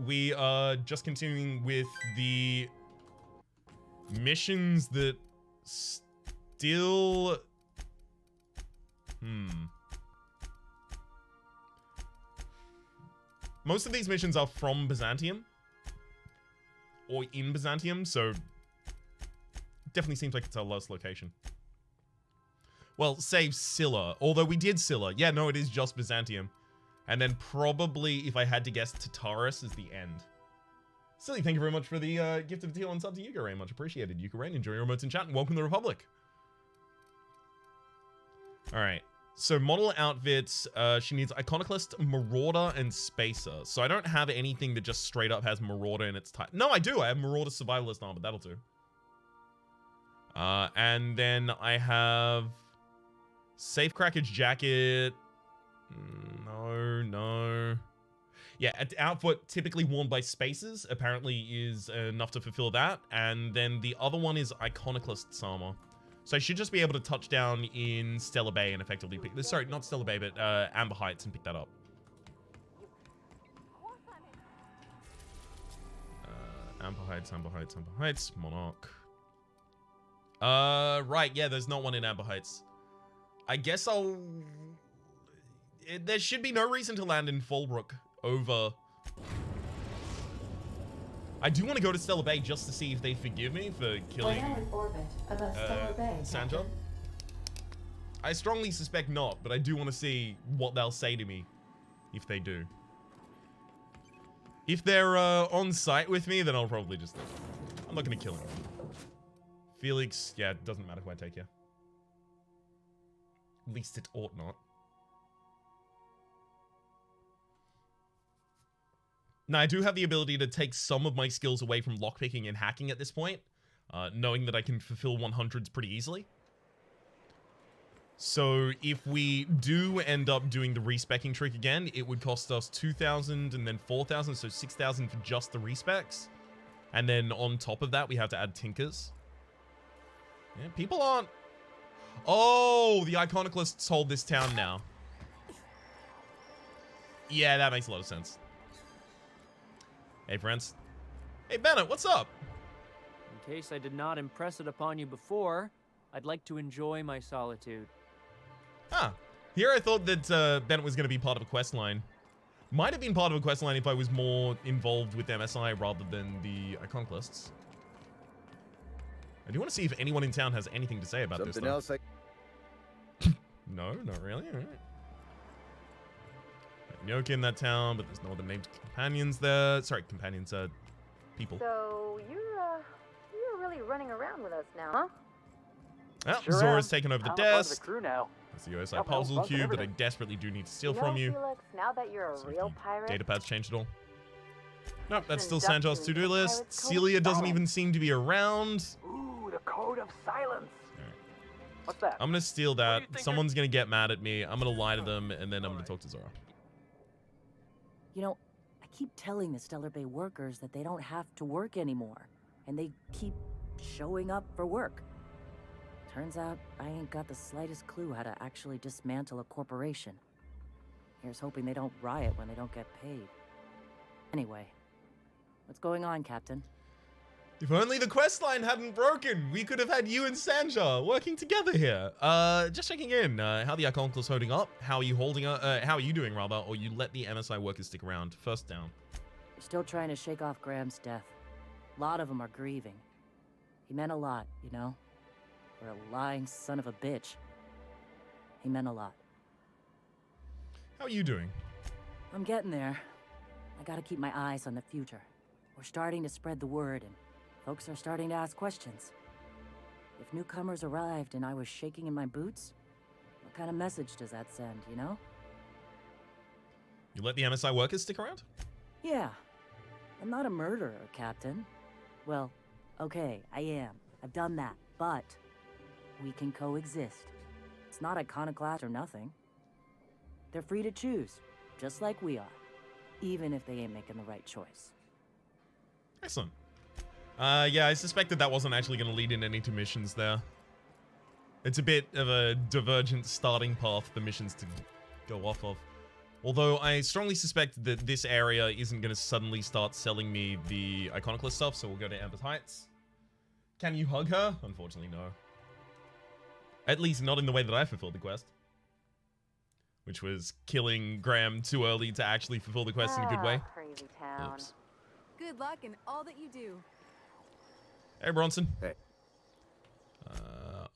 We are just continuing with the missions that still... Most of these missions are from Byzantium. Or in Byzantium, so... Definitely seems like it's our last location. Well, save Scylla. Although we did Scylla. Yeah, no, it is just Byzantium. And then probably, if I had to guess, Tartarus is the end. Silly, thank you very much for the gift of teal and sub to Yuka Rain. Much appreciated. Yuka Rain, enjoy your emotes in chat and welcome to the Republic. Alright. So model outfits, she needs Iconoclast, Marauder, and Spacer. So I don't have anything that just straight up has Marauder in its type. No, I do. I have Marauder Survivalist armor. That'll do. And then I have Safecracker's Jacket. No. Yeah, outfit typically worn by Spacers apparently is enough to fulfill that. And then the other one is Iconoclast's armor. So I should just be able to touch down in Stellar Bay and effectively pick... Sorry, not Stellar Bay, but Amber Heights and pick that up. Amber Heights, Monarch. Right, yeah, there's not one in Amber Heights. I guess I'll... There should be no reason to land in Fallbrook over... I do want to go to Stellar Bay just to see if they forgive me for killing Sanja. I strongly suspect not, but I do want to see what they'll say to me if they do. If they're on site with me, then I'll probably just leave. I'm not going to kill him. Felix, yeah, it doesn't matter who I take here. At least it ought not. Now, I do have the ability to take some of my skills away from lockpicking and hacking at this point, knowing that I can fulfill 100s pretty easily. So if we do end up doing the respecking trick again, it would cost us 2,000 and then 4,000, so 6,000 for just the respecs. And then on top of that, we have to add tinkers. Yeah, people aren't... Oh, the Iconoclasts hold this town now. Yeah, that makes a lot of sense. Hey, friends. Hey, Bennett, what's up? In case I did not impress it upon you before, I'd like to enjoy my solitude. Ah, here I thought that Bennett was going to be part of a quest line. Might have been part of a quest line if I was more involved with MSI rather than the Iconoclasts. I do want to see if anyone in town has anything to say about this, though. Something else No, not really. All right. Nyoka in that town, but there's no other named companions there. Sorry, companions, people. So you're really running around with us now, huh? Well, Sure Zora's am. taken over the I'm a part of desk. the crew now. That's the OSI Help me puzzle out, cube that I everything. desperately do need to steal You from know, you. Felix, now that you're a So real the pirate, Datapad's changed it all. Nope, that's still Induction Sanjar's to-do into the list. Pirate's Code of Celia doesn't Silence. even seem to be around. Ooh, the Code of Silence. Alright. What's that? I'm gonna steal What do that. you think Someone's gonna get mad at me. I'm gonna lie to them, and then I'm gonna talk to Zora. You know, I keep telling the Stellar Bay workers that they don't have to work anymore, and they keep showing up for work. Turns out I ain't got the slightest clue how to actually dismantle a corporation. Here's hoping they don't riot when they don't get paid. Anyway, what's going on, Captain? If only the quest line hadn't broken, we could have had you and Sanjar working together here. Just checking in. How the Iconoclast holding up? How are you holding up? How are you doing, rather? Or you let the MSI workers stick around? First down. We're still trying to shake off Graham's death. A lot of them are grieving. He meant a lot, you know? For a lying son of a bitch. He meant a lot. How are you doing? I'm getting there. I gotta keep my eyes on the future. We're starting to spread the word, and folks are starting to ask questions. If newcomers arrived and I was shaking in my boots, what kind of message does that send, you know? You let the MSI workers stick around? Yeah. I'm not a murderer, Captain. Well, okay, I am. I've done that, but we can coexist. It's not iconoclast or nothing. They're free to choose, just like we are, even if they ain't making the right choice. Excellent. Yeah, I suspected that wasn't actually going to lead in any to missions there. It's a bit of a divergent starting path, the missions to go off of. Although I strongly suspect that this area isn't going to suddenly start selling me the Iconoclast stuff, so we'll go to Amber's Heights. Can you hug her? Unfortunately, no. At least not in the way that I fulfilled the quest. Which was killing Graham too early to actually fulfill the quest in a good way. Crazy town. Oops. Good luck in all that you do. Hey, Bronson. Hey.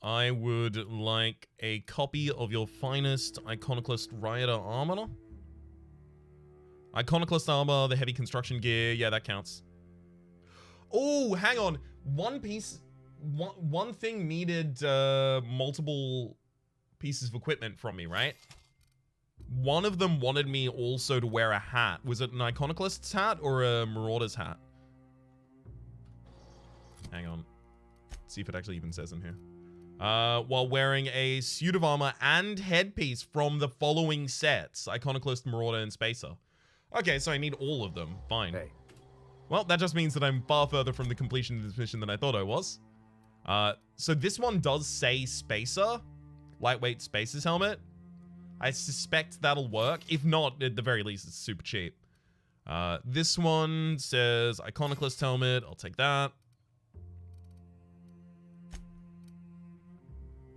I would like a copy of your finest Iconoclast Rioter armor. Iconoclast armor, the heavy construction gear. Yeah, that counts. Oh, hang on. One thing needed multiple pieces of equipment from me, right? One of them wanted me also to wear a hat. Was it an Iconoclast's hat or a Marauder's hat? Hang on. Let's see if it actually even says in here. While wearing a suit of armor and headpiece from the following sets. Iconoclast, Marauder, and Spacer. Okay, so I need all of them. Fine. Hey. Well, that just means that I'm far further from the completion of this mission than I thought I was. So this one does say Spacer. Lightweight Spacer's helmet. I suspect that'll work. If not, at the very least, it's super cheap. This one says Iconoclast helmet. I'll take that.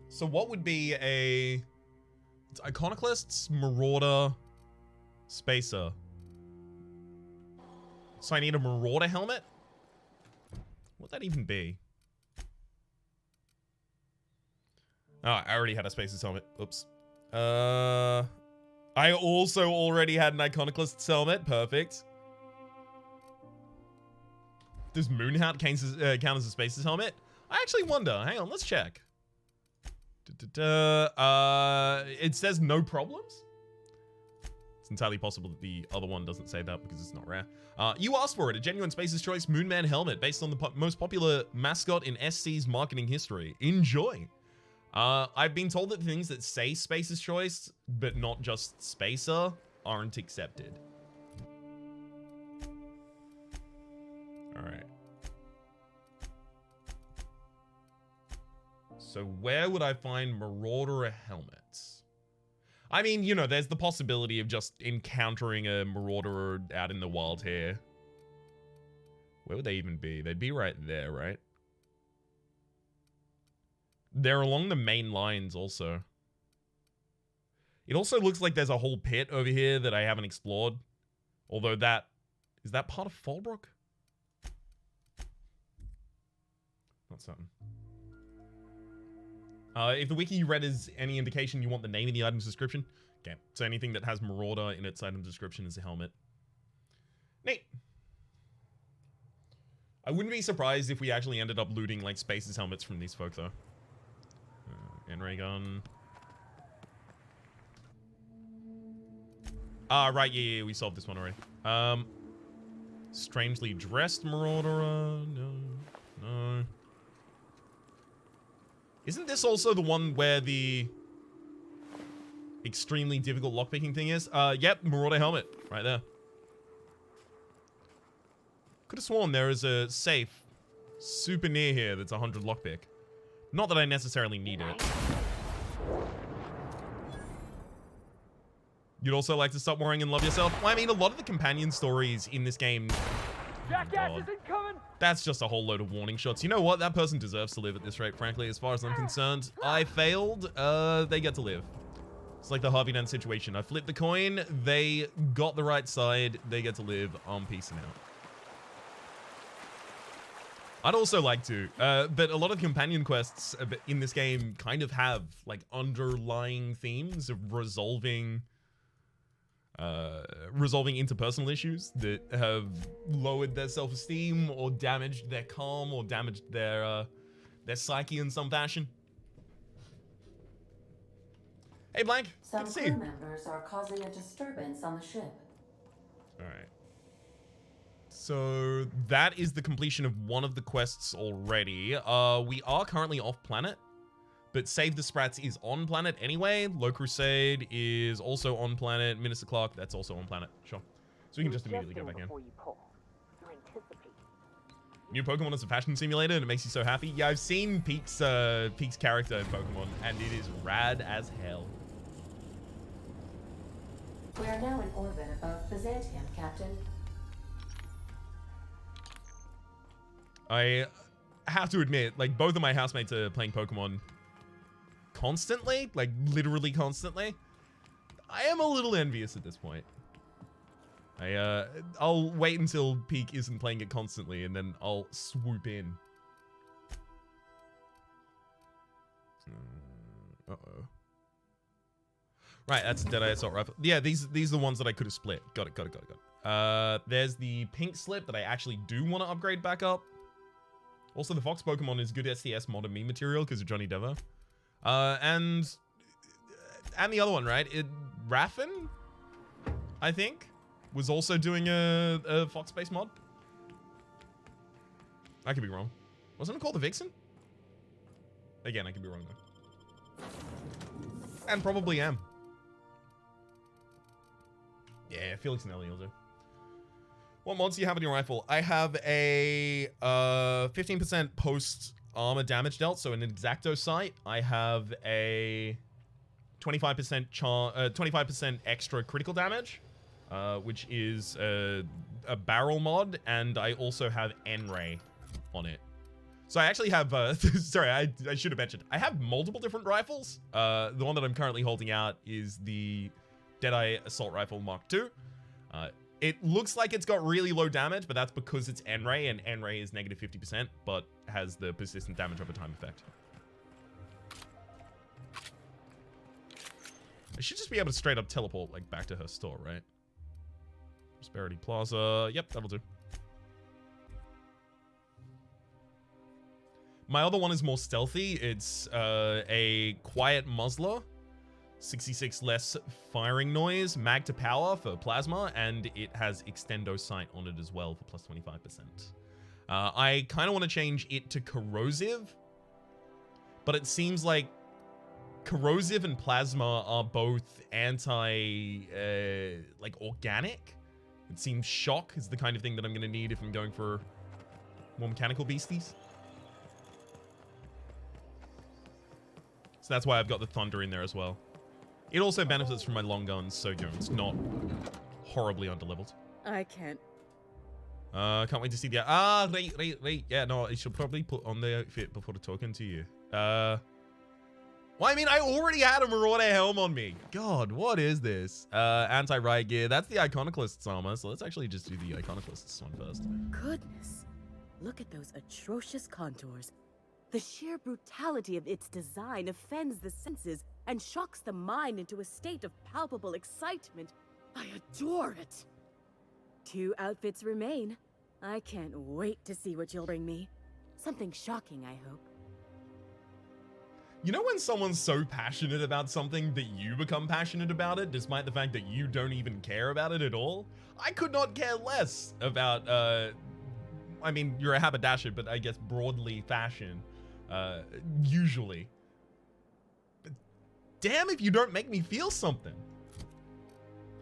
So what would be a... It's Iconoclasts, Marauder, Spacer. So I need a Marauder helmet? What'd that even be? Oh, I already had a Spacer's helmet. Oops. I also already had an Iconoclast's helmet. Perfect. Does Moonhat count as a Spacer's helmet? I actually wonder. Hang on, let's check. It says no problems. It's entirely possible that the other one doesn't say that because it's not rare. You asked for it, a genuine Spacer's Choice Moonman helmet based on the most popular mascot in SC's marketing history. Enjoy. I've been told that things that say Spacer's Choice, but not just Spacer, aren't accepted. Alright. So where would I find Marauder helmets? I mean, you know, there's the possibility of just encountering a Marauder out in the wild here. Where would they even be? They'd be right there, right? They're along the main lines also. It also looks like there's a whole pit over here that I haven't explored. Although that... Is that part of Fallbrook? Not certain. If the wiki you read is any indication, you want the name in the item's description. Okay, so anything that has Marauder in its item description is a helmet. Neat. I wouldn't be surprised if we actually ended up looting like Spacer's helmets from these folk though. N-ray gun. Right, yeah, we solved this one already. Strangely dressed Marauder, no. Isn't this also the one where the extremely difficult lockpicking thing is? Yep, Marauder helmet, right there. Could have sworn there is a safe super near here that's 100 lockpick. Not that I necessarily need it. You'd also like to stop worrying and love yourself? Well, I mean, a lot of the companion stories in this game... Jackass is incoming! That's just a whole load of warning shots. You know what? That person deserves to live at this rate, frankly. As far as I'm concerned, I failed. They get to live. It's like the Harvey Dent situation. I flipped the coin. They got the right side. They get to live. I'm peacing out. I'd also like to, but a lot of companion quests in this game kind of have like underlying themes of resolving interpersonal issues that have lowered their self-esteem or damaged their calm or damaged their psyche in some fashion. Hey, Blank. Some Good to see crew you. members are causing a disturbance on the ship. All right. So that is the completion of one of the quests already. We are currently off planet, but Save the Sprats is on planet anyway. Low Crusade is also on planet. Minister Clark, that's also on planet. Sure. So we can just immediately go back in. New Pokemon is a fashion simulator and it makes you so happy. Yeah, I've seen Pete's character in Pokemon and it is rad as hell. We are now in orbit above Byzantium, Captain. I have to admit, like, both of my housemates are playing Pokemon constantly, like, literally constantly. I am a little envious at this point. I'll wait until Peak isn't playing it constantly, and then I'll swoop in. Uh-oh. Right, that's a Deadeye Assault Rifle. Yeah, these are the ones that I could have split. Got it. There's the Pink Slip that I actually do want to upgrade back up. Also, the Fox Pokemon is good SDS mod and meme material because of Johnny Devo. And the other one, right? Raffin, I think, was also doing a Fox Space mod. I could be wrong. Wasn't it called the Vixen? Again, I could be wrong though. And probably am. Yeah, Felix and Ellie will do. What mods do you have in your rifle? I have a 15% post armor damage dealt, so an exacto sight. I have a 25% extra critical damage, which is a barrel mod, and I also have N-Ray on it. So I actually have, sorry, I should have mentioned, I have multiple different rifles. The one that I'm currently holding out is the Deadeye Assault Rifle Mark II. It looks like it's got really low damage, but that's because it's N-Ray, and N-Ray is negative 50%, but has the persistent damage over time effect. I should just be able to straight up teleport, like, back to her store, right? Prosperity Plaza. Yep, that'll do. My other one is more stealthy. It's a Quiet Muzzler. 66 less firing noise, mag to power for plasma, and it has extendo sight on it as well for plus 25%. I kind of want to change it to corrosive, but it seems like corrosive and plasma are both like organic. It seems shock is the kind of thing that I'm going to need if I'm going for more mechanical beasties. So that's why I've got the thunder in there as well. It also benefits from my long guns, so, you know, it's not horribly underleveled. I can't. Can't wait to see the... right. Yeah, no, I should probably put on the outfit before talking to you. Well, I mean, I already had a Marauder helm on me. God, what is this? Anti-riot gear. That's the Iconoclast's armor, so let's actually just do the Iconoclast's one first. Goodness. Look at those atrocious contours. The sheer brutality of its design offends the senses and shocks the mind into a state of palpable excitement. I adore it. 2 outfits remain. I can't wait to see what you'll bring me. Something shocking, I hope. You know when someone's so passionate about something that you become passionate about it, despite the fact that you don't even care about it at all? I could not care less about, I mean, you're a haberdasher, but I guess broadly fashion, usually. But damn if you don't make me feel something.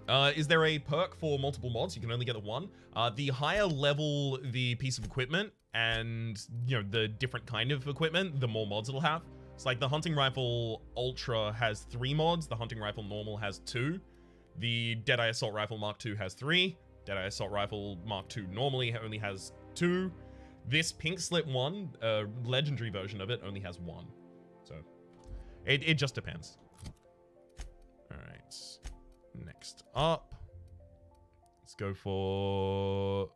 Is there a perk for multiple mods? You can only get the one. The higher level the piece of equipment and, you know, the different kind of equipment, the more mods it'll have. It's like the Hunting Rifle Ultra has 3 mods. The Hunting Rifle Normal has 2. The Deadeye Assault Rifle Mark II has 3. Deadeye Assault Rifle Mark II normally only has 2. This Pink Slip one, legendary version of it, only has 1. So, it just depends. Alright. Next up. Let's go for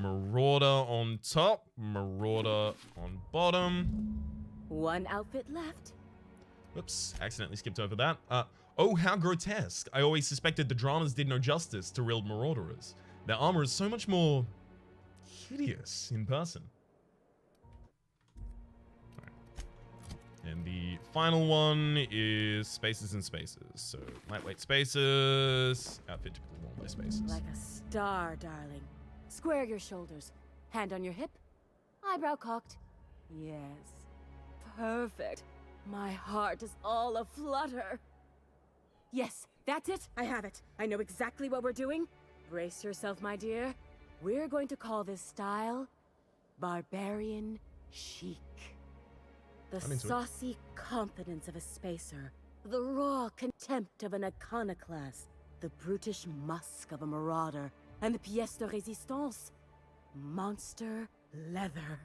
Marauder on top, Marauder on bottom. 1 outfit left. Oops, accidentally skipped over that. Oh, how grotesque. I always suspected the dramas did no justice to real Marauderers. Their armor is so much more hideous in person. Right. And the final one is Spaces and Spaces. So, lightweight spaces, outfit typical normally spaces. Like a star, darling. Square your shoulders. Hand on your hip. Eyebrow cocked. Yes. Perfect. My heart is all aflutter. Yes, that's it. I have it. I know exactly what we're doing. Brace yourself, my dear. We're going to call this style Barbarian Chic. The saucy confidence of a spacer, The raw contempt of an iconoclast, the brutish musk of a marauder, and the pièce de résistance, monster leather.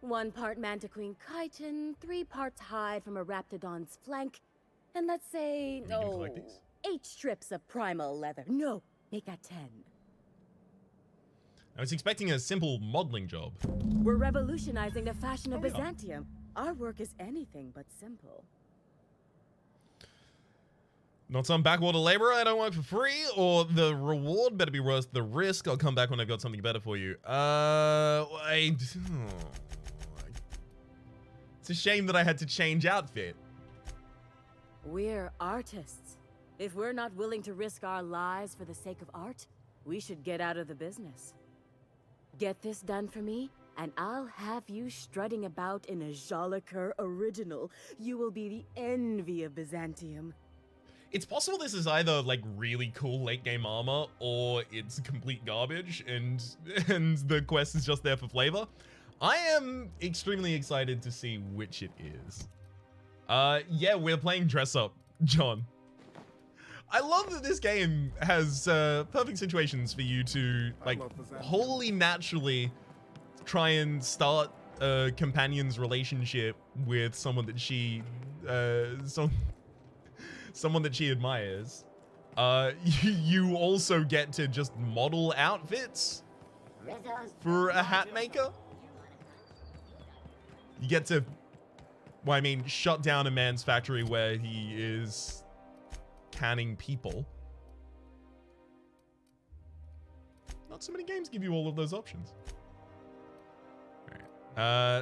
1 part mantiquine chitin, 3 parts hide from a raptidon's flank, and let's say, Are we gonna collect these? 8 strips of primal leather. No, make that 10. I was expecting a simple modeling job. We're revolutionizing the fashion of Oh, yeah. Byzantium. Our work is anything but simple. Not some backwater laborer, I don't work for free, or the reward better be worth the risk. I'll come back when I've got something better for you. It's a shame that I had to change outfit. We're artists. If we're not willing to risk our lives for the sake of art, we should get out of the business. Get this done for me, and I'll have you strutting about in a Jolicoeur original. You will be the envy of Byzantium. It's possible this is either like really cool late game armor or it's complete garbage and the quest is just there for flavor. I am extremely excited to see which it is. Yeah, we're playing dress up, John. I love that this game has perfect situations for you to like wholly naturally try and start a companion's relationship with someone that she someone that she admires. You also get to just model outfits for a hat maker. You get to, well, I mean, shut down a man's factory where he is canning people. Not so many games give you all of those options.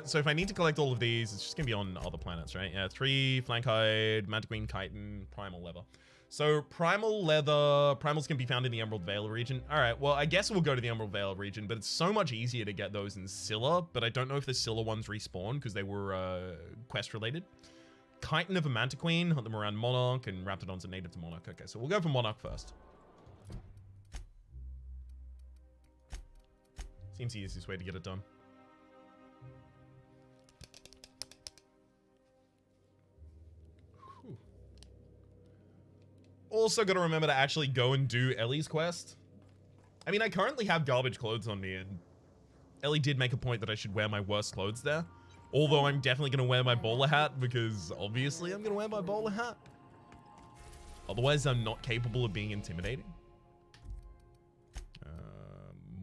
So if I need to collect all of these, it's just gonna be on other planets, right? Yeah, 3 flank hide, mantiquine chitin, primal leather. So primal leather, primals can be found in the Emerald Vale region. All right, well, I guess we'll go to the Emerald Vale region, but it's so much easier to get those in Scylla, but I don't know if the Scylla ones respawn because they were quest related. Chitin of a mantiquine, hunt them around Monarch, and Raptidons are native to Monarch. Okay, so we'll go for Monarch first. Seems the easiest way to get it done. Also got to remember to actually go and do Ellie's quest. I mean, I currently have garbage clothes on me, and Ellie did make a point that I should wear my worst clothes there. Although I'm definitely going to wear my bowler hat, because obviously I'm going to wear my bowler hat. Otherwise, I'm not capable of being intimidating.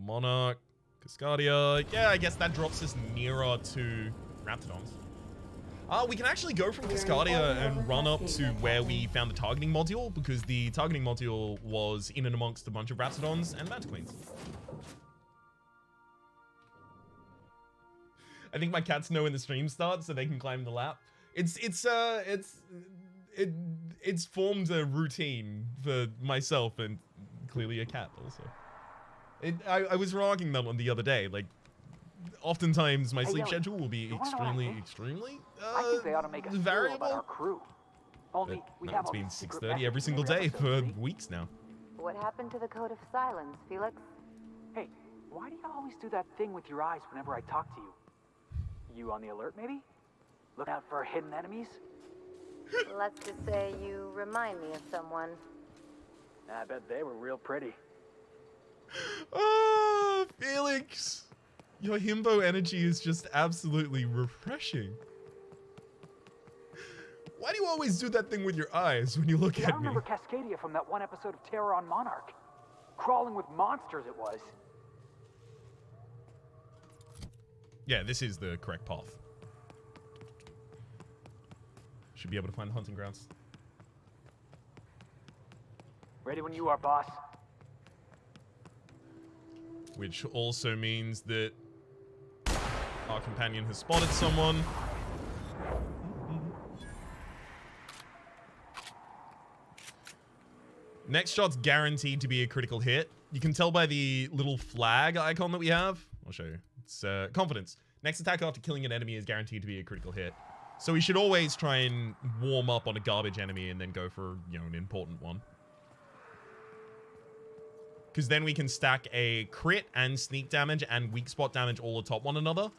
Monarch, Cascadia. Yeah, I guess that drops us nearer to Raptidons. We can actually go from Cascadia and run up to where we found the targeting module, because the targeting module was in and amongst a bunch of Raptidons and Mantiqueens. I think my cats know when the stream starts, so they can climb the lap. It's formed a routine for myself and clearly a cat also. I was rocking that one the other day, like. Oftentimes, my sleep schedule will be extremely I think they ought to make a variable about our crew. Only no, it's been 6:30 every single day for weeks now. What happened to the Code of Silence, Felix? Hey, why do you always do that thing with your eyes whenever I talk to you? You on the alert, maybe? Look out for hidden enemies? Let's just say you remind me of someone. I bet they were real pretty. Oh, Felix! Your himbo energy is just absolutely refreshing. Why do you always do that thing with your eyes when you look at me? I remember Cascadia from that one episode of Terror on Monarch. Crawling with monsters it was. Yeah, this is the correct path. Should be able to find the hunting grounds. Ready when you are, boss. Which also means that our companion has spotted someone. Next shot's guaranteed to be a critical hit. You can tell by the little flag icon that we have. I'll show you. It's confidence. Next attack after killing an enemy is guaranteed to be a critical hit. So we should always try and warm up on a garbage enemy and then go for, you know, an important one. Because then we can stack a crit and sneak damage and weak spot damage all atop one another.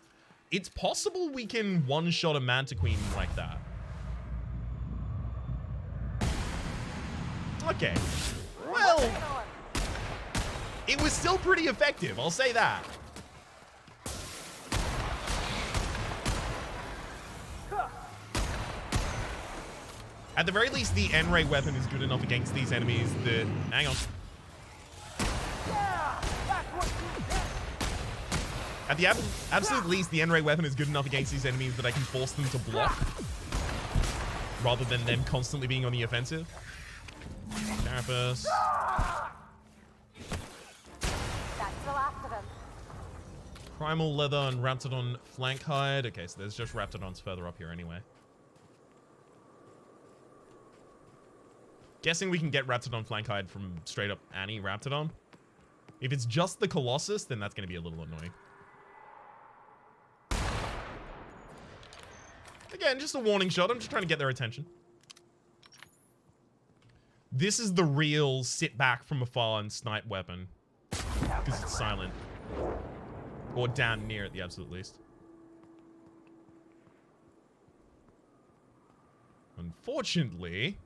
It's possible we can one-shot a Mantiqueen like that. Okay. Well, it was still pretty effective, I'll say that. At the very least, the N-ray weapon is good enough against these enemies that... Hang on. At the absolute least, the N-ray weapon is good enough against these enemies that I can force them to block, rather than them constantly being on the offensive. Carapace. That's the last of them. Primal leather and Raptidon flank hide. Okay, so there's just Raptidons further up here anyway. Guessing we can get Raptidon flank hide from straight up Annie Raptidon. If it's just the Colossus, then that's going to be a little annoying. Again, just a warning shot. I'm just trying to get their attention. This is the real sit back from afar and snipe weapon. Because it's silent. Or down near at the absolute least. Unfortunately,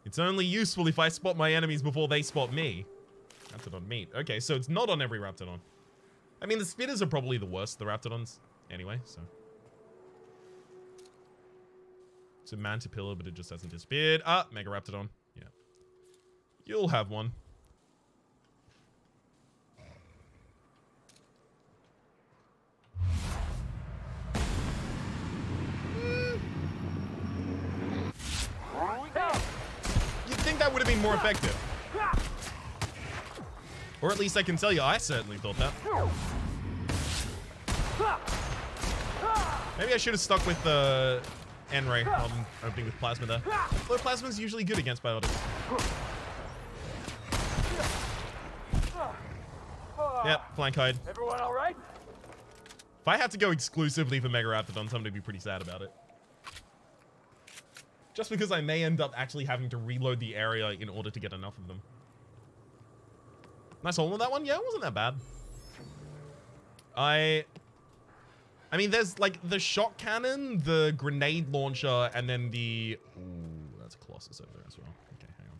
it's only useful if I spot my enemies before they spot me. Raptidon meat. Okay, so it's not on every Raptidon. I mean, the spitters are probably the worst, the Raptidons. Anyway, so... It's a Mantipillar, but it just hasn't disappeared. Ah, Mega Raptidon. Yeah. You'll have one. You'd think that would have been more effective. Or at least I can tell you, I certainly thought that. Maybe I should have stuck with the N-ray rather than opening with plasma there. Although plasma is usually good against biotics. Yep, flank hide. Everyone all right? If I had to go exclusively for Mega Raptidons, I'm going to be pretty sad about it. Just because I may end up actually having to reload the area in order to get enough of them. Nice hole in that one? Yeah, it wasn't that bad. I mean, there's like the shot cannon, the grenade launcher, and then the... Ooh, that's a Colossus over there as well. Okay, hang on.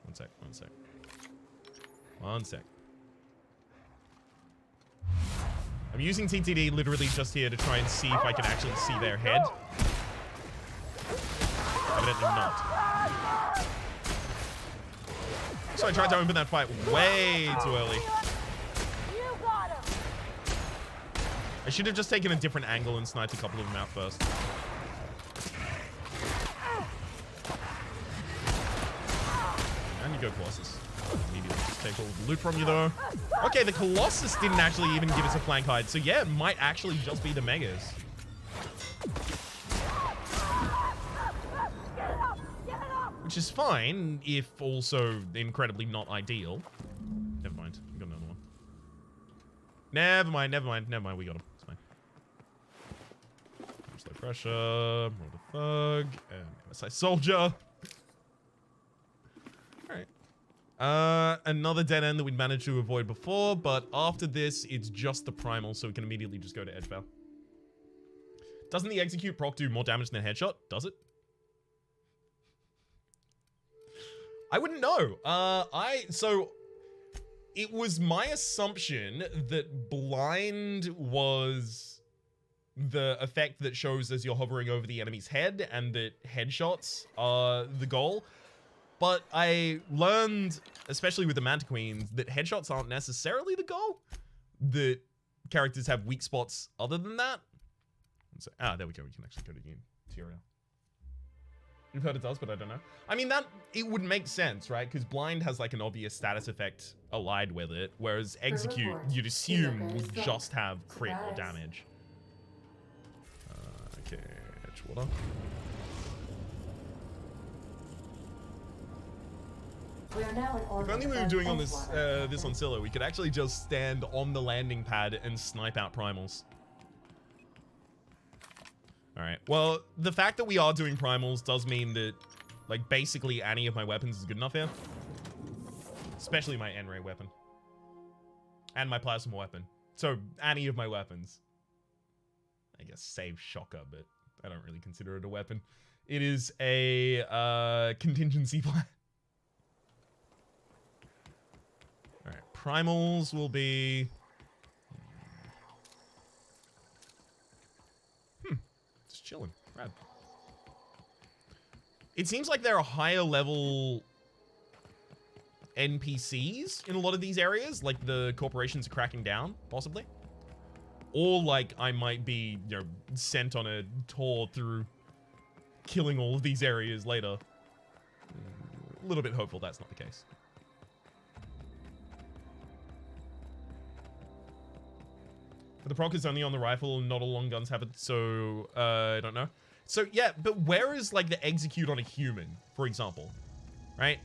One sec, one sec. One sec. I'm using TTD literally just here to try and see if I can actually see their head. Evidently not. So I tried to open that fight way too early. I should have just taken a different angle and sniped a couple of them out first. And you go Colossus. Immediately just take all the loot from you though. Okay, the Colossus didn't actually even give us a flank hide. So yeah, it might actually just be the Megas. Which is fine, if also incredibly not ideal. Never mind, we got another one. Never mind, never mind, never mind, we got him. It's fine. Slow pressure, roll the thug, and MSI soldier. Alright. Another dead end that we'd managed to avoid before, but after this, it's just the primal, so we can immediately just go to edge bow. Doesn't the execute proc do more damage than headshot? Does it? I wouldn't know. So it was my assumption that blind was the effect that shows as you're hovering over the enemy's head and that headshots are the goal. But I learned, especially with the Mantiqueens, that headshots aren't necessarily the goal. That characters have weak spots other than that. So, there we go. We can actually go to the interior. You've heard it does, but I don't know. I mean, it would make sense, right? Because blind has like an obvious status effect allied with it, whereas execute, you'd assume, would just have crit or damage. Okay, Edgewater. If only we were doing on this this on Scylla, we could actually just stand on the landing pad and snipe out primals. Alright, well, the fact that we are doing primals does mean that, like, basically any of my weapons is good enough here. Especially my N-ray weapon. And my plasma weapon. So, any of my weapons. I guess save Shocker, but I don't really consider it a weapon. It is a contingency plan. Alright, primals will be... Just chilling. Rad. It seems like there are higher level NPCs in a lot of these areas, like the corporations are cracking down, possibly. Or like I might be, you know, sent on a tour through killing all of these areas later. A little bit hopeful that's not the case. But the proc is only on the rifle and not all long guns have it, so I don't know. So yeah, but where is like the execute on a human, for example, right?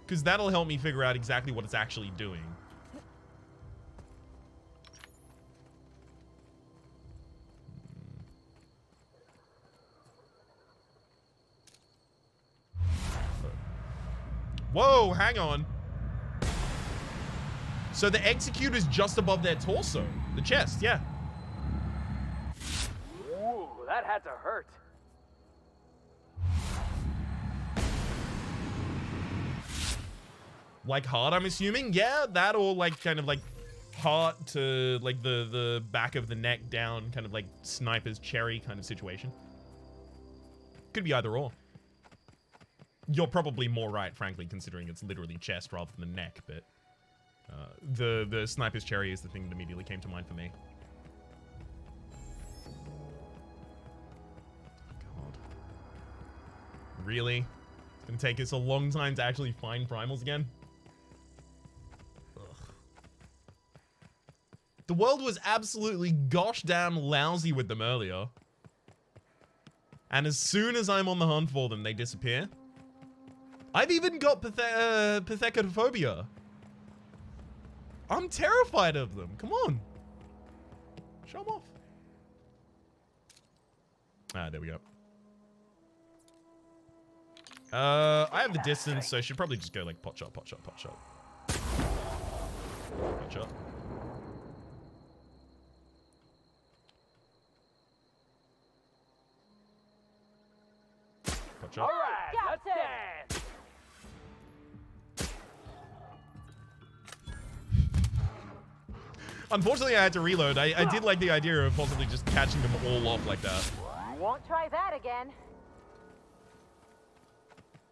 Because that'll help me figure out exactly what it's actually doing. Whoa, hang on. So the execute is just above their torso. The chest, yeah. Ooh, that had to hurt. Like heart, I'm assuming? Yeah, that or like kind of like heart to like the back of the neck down, kind of like sniper's cherry kind of situation. Could be either or. You're probably more right, frankly, considering it's literally chest rather than neck, but the sniper's cherry is the thing that immediately came to mind for me. God. Really? It's gonna take us a long time to actually find primals again? Ugh. The world was absolutely gosh damn lousy with them earlier. And as soon as I'm on the hunt for them, they disappear. I've even got pathecophobia. I'm terrified of them. Come on. Show them off. Ah, there we go. I have the distance, so I should probably just go like pot shot, pot shot, pot shot. Pot shot. Pot shot. All right, let's dance. Unfortunately, I had to reload. I did like the idea of possibly just catching them all off like that. Won't try that again.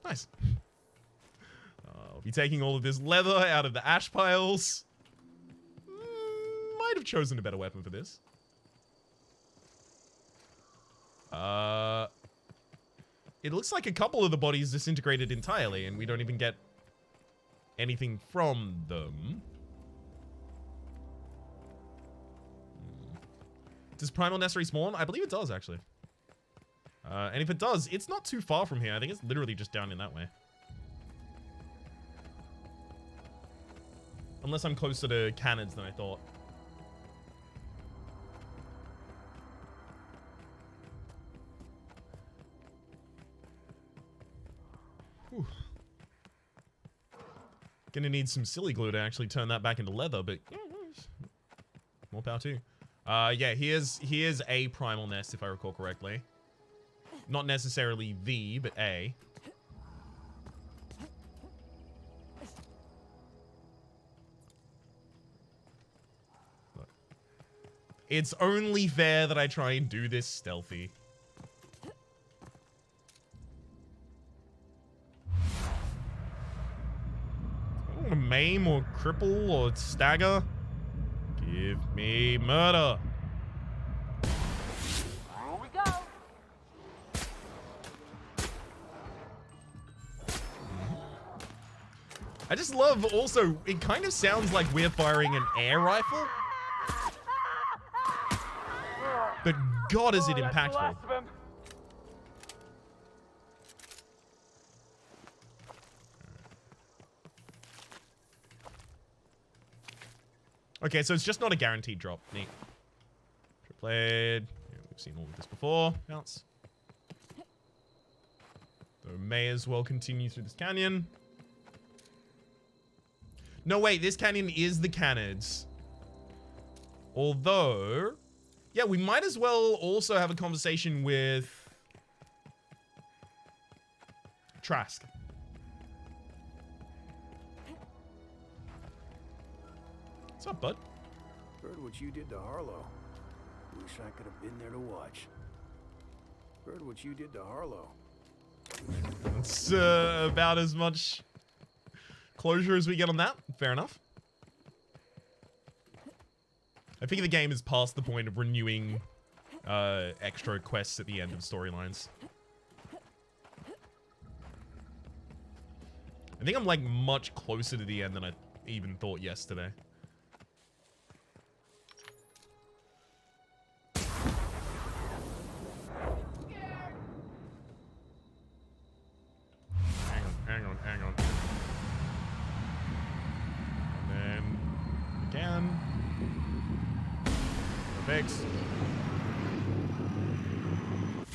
Nice. I'll be taking all of this leather out of the ash piles. Might have chosen a better weapon for this. It looks like a couple of the bodies disintegrated entirely, and we don't even get anything from them. Does Primal Nest respawn? I believe it does, actually. And if it does, it's not too far from here. I think it's literally just down in that way. Unless I'm closer to cannons than I thought. Whew. Gonna need some silly glue to actually turn that back into leather, but yeah, more power too. Yeah, here's a primal nest, if I recall correctly. Not necessarily the, but a. Look. It's only fair that I try and do this stealthy. I don't want to maim or cripple or stagger. Give me murder. Here we go. I just love also, it kind of sounds like we're firing an air rifle. But God, is it That's the impactful. last of 'em. Okay, so it's just not a guaranteed drop. Neat. Triplayed. Yeah, we've seen all of this before. Bounce. So may as well continue through this canyon. No, wait, this canyon is the cannons. Although, yeah, we might as well also have a conversation with Trask. What's up, bud? Heard what you did to Harlow. Wish I could have been there to watch. Heard what you did to Harlow. It's about as much closure as we get on that. Fair enough. I think the game is past the point of renewing extra quests at the end of storylines. I think I'm like much closer to the end than I even thought yesterday. Hang on. And then again. Fix.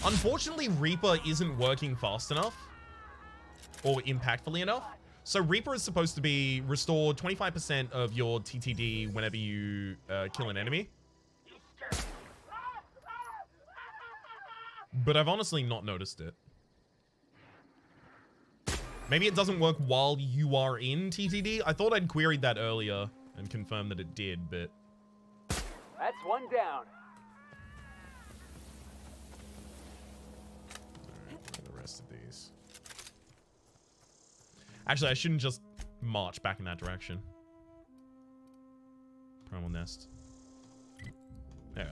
Unfortunately, Reaper isn't working fast enough or impactfully enough. So Reaper is supposed to be restore 25% of your TTD whenever you kill an enemy. But I've honestly not noticed it. Maybe it doesn't work while you are in TTD. I thought I'd queried that earlier and confirmed that it did, but... That's one down. Alright, the rest of these. Actually, I shouldn't just march back in that direction. Primal Nest. There we go.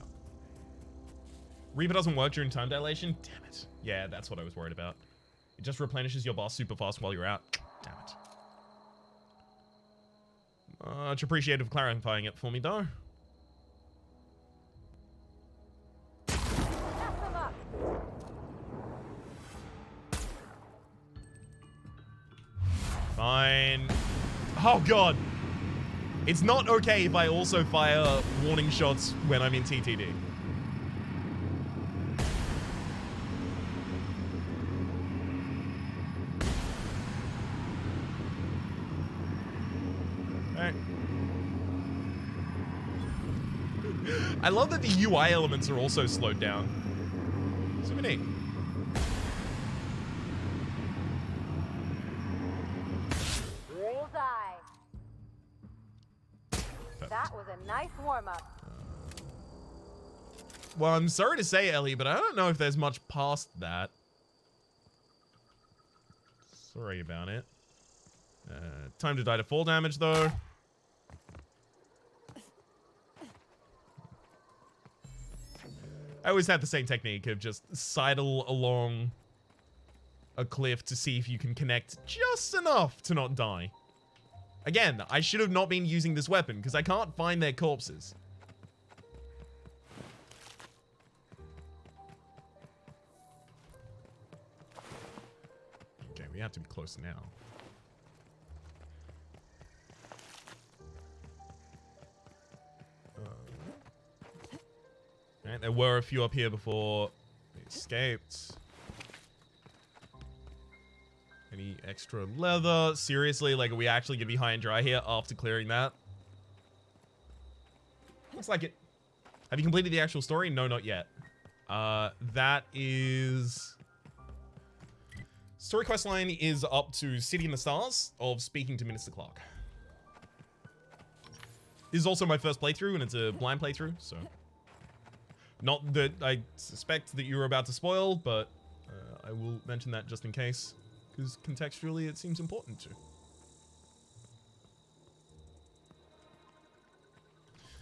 Reaper doesn't work during time dilation? Damn it. Yeah, that's what I was worried about. It just replenishes your boss super fast while you're out. Damn it. Much appreciated for clarifying it for me, though. Fine. Oh, God. It's not okay if I also fire warning shots when I'm in TTD. Okay. I love that the UI elements are also slowed down. Super neat. That was a nice warm-up. Well, I'm sorry to say, Ellie, but I don't know if there's much past that. Sorry about it. Time to die to fall damage, though. I always have the same technique of just sidle along a cliff to see if you can connect just enough to not die. Again, I should have not been using this weapon because I can't find their corpses. Okay, we have to be close now. Right, there were a few up here before they escaped. Any extra leather? Seriously, like, are we actually gonna be high and dry here after clearing that? Looks like it. Have you completed the actual story? No, not yet. That is... Story quest line is up to City in the Stars of speaking to Minister Clark. This is also my first playthrough, and it's a blind playthrough, so... Not that I suspect that you were about to spoil, but I will mention that just in case. Because contextually, it seems important to.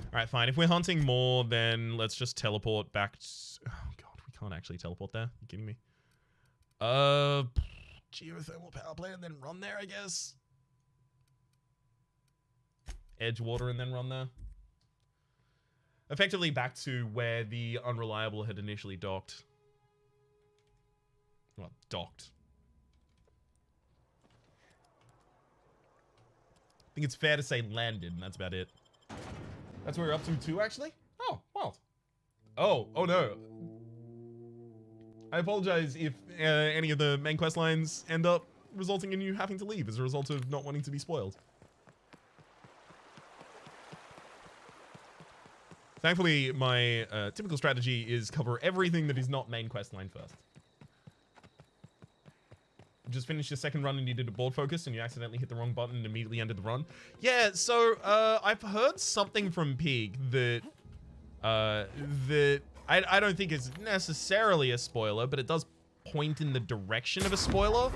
Alright, fine. If we're hunting more, then let's just teleport back. Oh, God. We can't actually teleport there. You kidding me? Geothermal power plant and then run there, I guess. Edgewater and then run there. Effectively back to where the Unreliable had initially docked. Well, docked. I think it's fair to say landed, and that's about it. That's where we're up to too, actually? Oh, wild. Oh no. I apologize if any of the main quest lines end up resulting in you having to leave as a result of not wanting to be spoiled. Thankfully, my typical strategy is cover everything that is not main quest line first. Just finished your second run and you did a board focus and you accidentally hit the wrong button and immediately ended the run. Yeah, so I've heard something from Pig that I don't think is necessarily a spoiler, but it does point in the direction of a spoiler.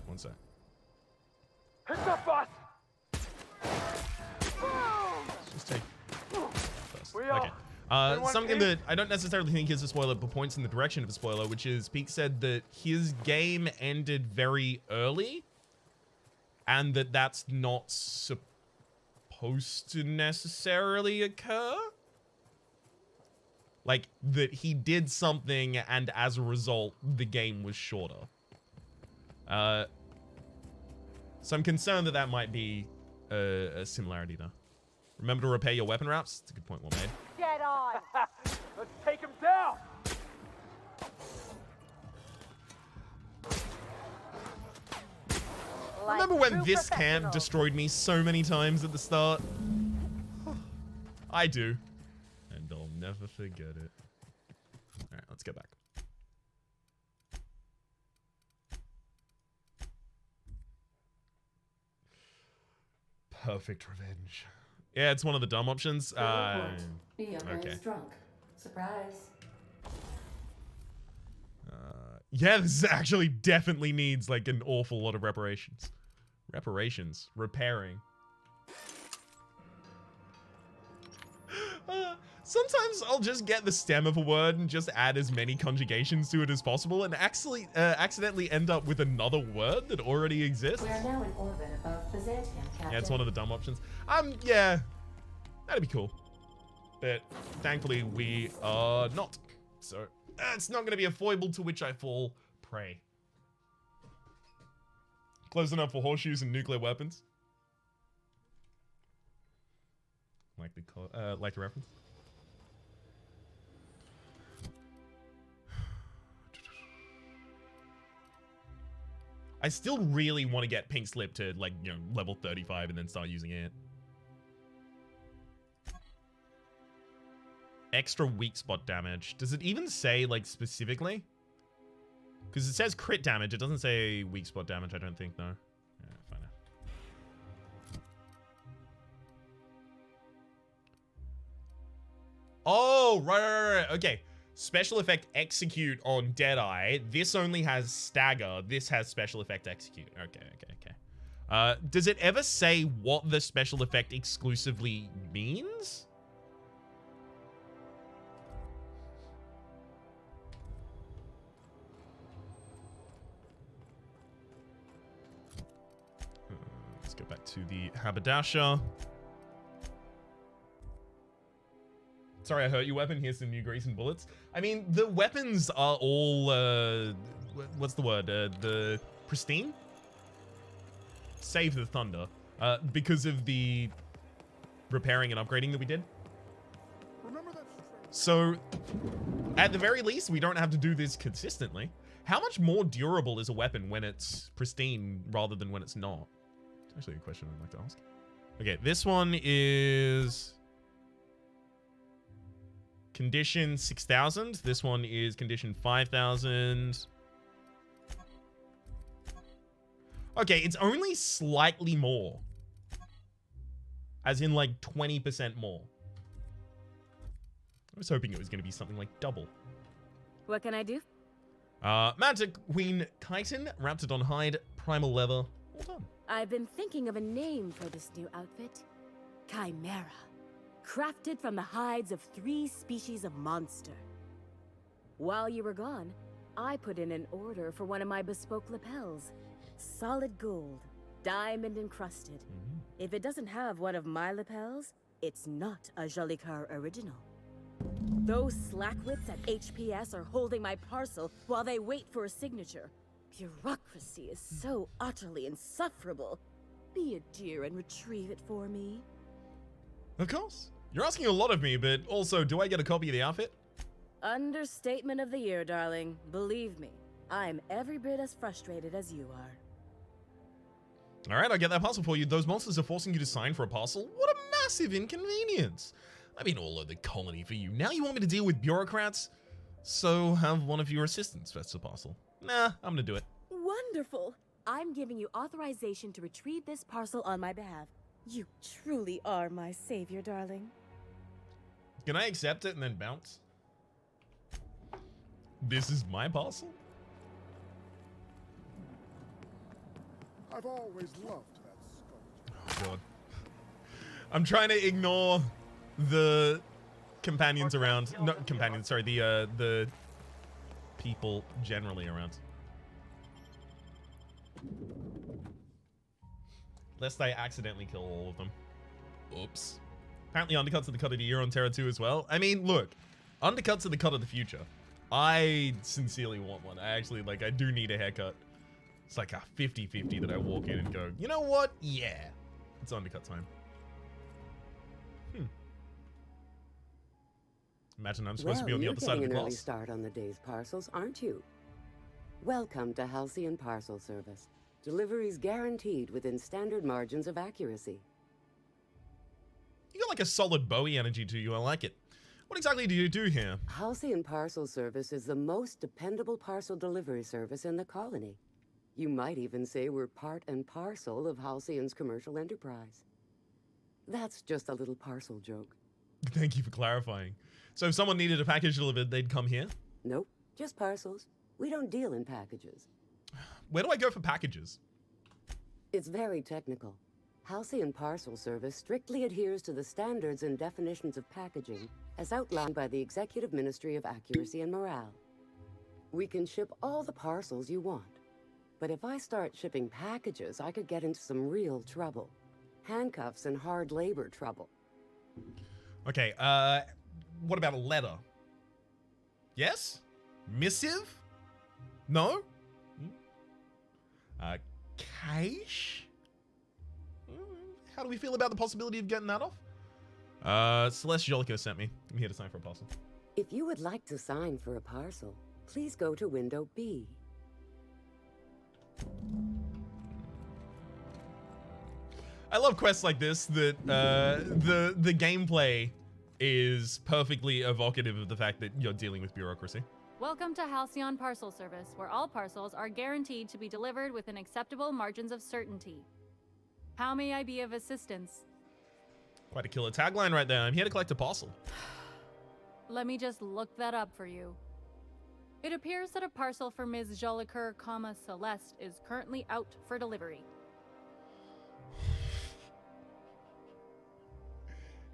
One sec. Heads up, boss! Let's just take first. We are. Okay. Something Pig? that I don't necessarily think is a spoiler, but points in the direction of a spoiler, which is Pete said that his game ended very early, and that's not supposed to necessarily occur. Like, that he did something, and as a result, the game was shorter. So I'm concerned that might be a similarity there. Remember to repair your weapon wraps? It's a good point, well made. Get on! Let's take him down! Like Remember when true this camp professionals. destroyed me so many times at the start? I do. And I'll never forget it. Alright, let's go back. Perfect revenge. Yeah, it's one of the dumb options. Okay. Drunk. Surprise. Yeah, this actually definitely needs like an awful lot of reparations. Repairing. Sometimes I'll just get the stem of a word and just add as many conjugations to it as possible and actually accidentally end up with another word that already exists. We are now in orbit above Byzantium, Captain. Yeah, it's one of the dumb options. Yeah, that'd be cool. But thankfully we are not. So it's not going to be a foible to which I fall prey. Close enough for horseshoes and nuclear weapons. Like the reference. I still really want to get Pink Slip to like, you know, level 35 and then start using it. Extra weak spot damage. Does it even say like specifically? Because it says crit damage. It doesn't say weak spot damage, I don't think, no. Yeah, fine. Oh, right. Okay. Special effect execute on Deadeye. This only has stagger. This has special effect execute. Okay. Does it ever say what the special effect exclusively means? Let's go back to the haberdasher. Sorry, I hurt your weapon. Here's some new grease and bullets. I mean, the weapons are all, what's the word? The pristine? Save the thunder. Because of the repairing and upgrading that we did. So, at the very least, we don't have to do this consistently. How much more durable is a weapon when it's pristine rather than when it's not? It's actually a question I'd like to ask. Okay, this one is condition 6,000. This one is condition 5,000. Okay, it's only slightly more. As in like 20% more. I was hoping it was going to be something like double. What can I do? Manta Queen Chitin, Raptidon Hide, Primal Leather. All done. I've been thinking of a name for this new outfit. Chimera. Crafted from the hides of 3 species of monster. While you were gone, I put in an order for one of my bespoke lapels. Solid gold, diamond encrusted. If it doesn't have one of my lapels, it's not a Jolicoeur original. Those slackwits at HPS are holding my parcel while they wait for a signature. Bureaucracy is so utterly insufferable. Be a dear and retrieve it for me. Of course. You're asking a lot of me, but also, do I get a copy of the outfit? Understatement of the year, darling. Believe me, I'm every bit as frustrated as you are. All right, I'll get that parcel for you. Those monsters are forcing you to sign for a parcel? What a massive inconvenience. I've been all over the colony for you. Now you want me to deal with bureaucrats? So have one of your assistants fetch the parcel. Nah, I'm gonna do it. Wonderful! I'm giving you authorization to retrieve this parcel on my behalf. You truly are my savior, darling. Can I accept it and then bounce? This is my parcel? I've always loved that sculpture. Oh god. I'm trying to ignore the companions around. Not companions, sorry, the people generally around. Lest I accidentally kill all of them. Oops. Apparently undercuts are the cut of the year on Terra 2 as well. I mean, look, undercuts are the cut of the future. I sincerely want one. I actually, like, I do need a haircut. It's like a 50-50 that I walk in and go, you know what? Yeah, it's undercut time. Imagine I'm supposed to be on the other side of the You're getting an early glass. start on the day's parcels, aren't you? Welcome to Halcyon Parcel Service. Deliveries guaranteed within standard margins of accuracy. You got like a solid Bowie energy to you. I like it. What exactly do you do here? Halcyon Parcel Service is the most dependable parcel delivery service in the colony. You might even say we're part and parcel of Halcyon's commercial enterprise. That's just a little parcel joke. Thank you for clarifying. So if someone needed a package delivered, they'd come here? Nope, just parcels. We don't deal in packages. Where do I go for packages? It's very technical. Halcyon Parcel Service strictly adheres to the standards and definitions of packaging as outlined by the Executive Ministry of Accuracy and Morale. We can ship all the parcels you want. But if I start shipping packages, I could get into some real trouble. Handcuffs and hard labor trouble. Okay, what about a letter? Yes? Missive? No? Cash? How do we feel about the possibility of getting that off? Celeste Jolico sent me. I'm here to sign for a parcel. If you would like to sign for a parcel, please go to window B. I love quests like this that the gameplay is perfectly evocative of the fact that you're dealing with bureaucracy. Welcome to Halcyon Parcel Service, where all parcels are guaranteed to be delivered within acceptable margins of certainty. How may I be of assistance? Quite a killer tagline right there. I'm here to collect a parcel. Let me just look that up for you. It appears that a parcel for Ms. Jolicoeur, Celeste is currently out for delivery.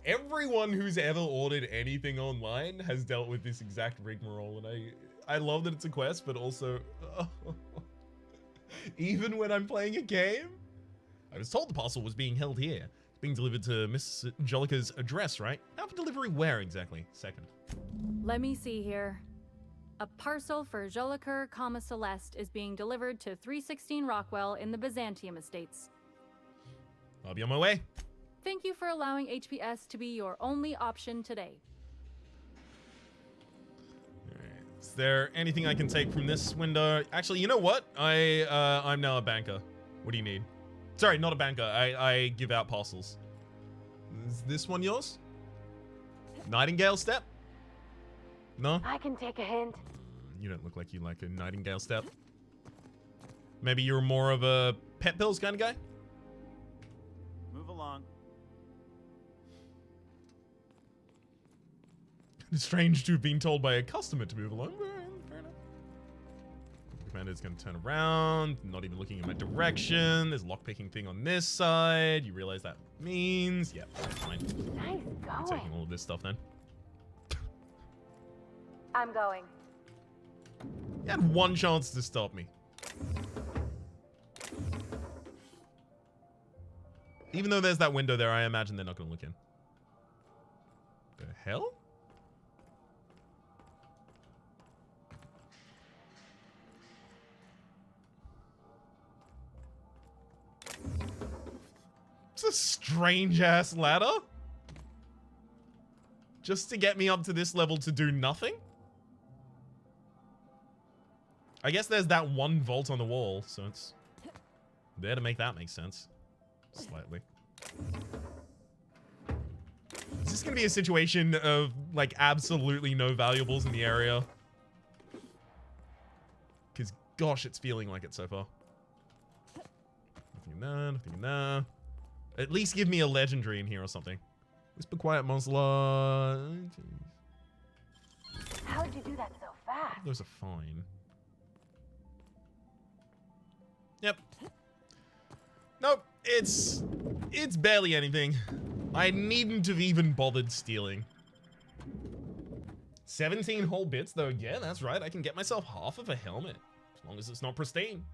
Everyone who's ever ordered anything online has dealt with this exact rigmarole, and I love that it's a quest, but also, even when I'm playing a game, I was told the parcel was being held here. It's being delivered to Miss Jolicoeur's address, right? Now for delivery where exactly? Second. Let me see here. A parcel for Jolicoeur, Celeste is being delivered to 316 Rockwell in the Byzantium Estates. I'll be on my way. Thank you for allowing HPS to be your only option today. Alright. Is there anything I can take from this window? Actually, you know what? I'm now a banker. What do you need? Sorry, not a banker. I give out parcels. Is this one yours? Nightingale step? No? I can take a hint. You don't look like you like a nightingale step. Maybe you're more of a pet pills kind of guy? Move along. It's strange to have been told by a customer to move along. Fair enough. Commander's going to turn around, not even looking in my direction. There's a lockpicking thing on this side. You realize that means? Yep, fine. Nice I'm going. taking all of this stuff then. I'm going. You had one chance to stop me. Even though there's that window there, I imagine they're not going to look in. The hell? It's a strange ass ladder. Just to get me up to this level to do nothing? I guess there's that one vault on the wall, so it's there to make that make sense. Slightly. Is this gonna be a situation of, like, absolutely no valuables in the area? Because, gosh, it's feeling like it so far. Nothing in there, nothing in there. At least give me a legendary in here or something. Whisper Quiet Monster. How'd you do that so fast? Those are fine. Yep. Nope. It's barely anything. I needn't have even bothered stealing. 17 whole bits though. Yeah, that's right. I can get myself half of a helmet. As long as it's not pristine.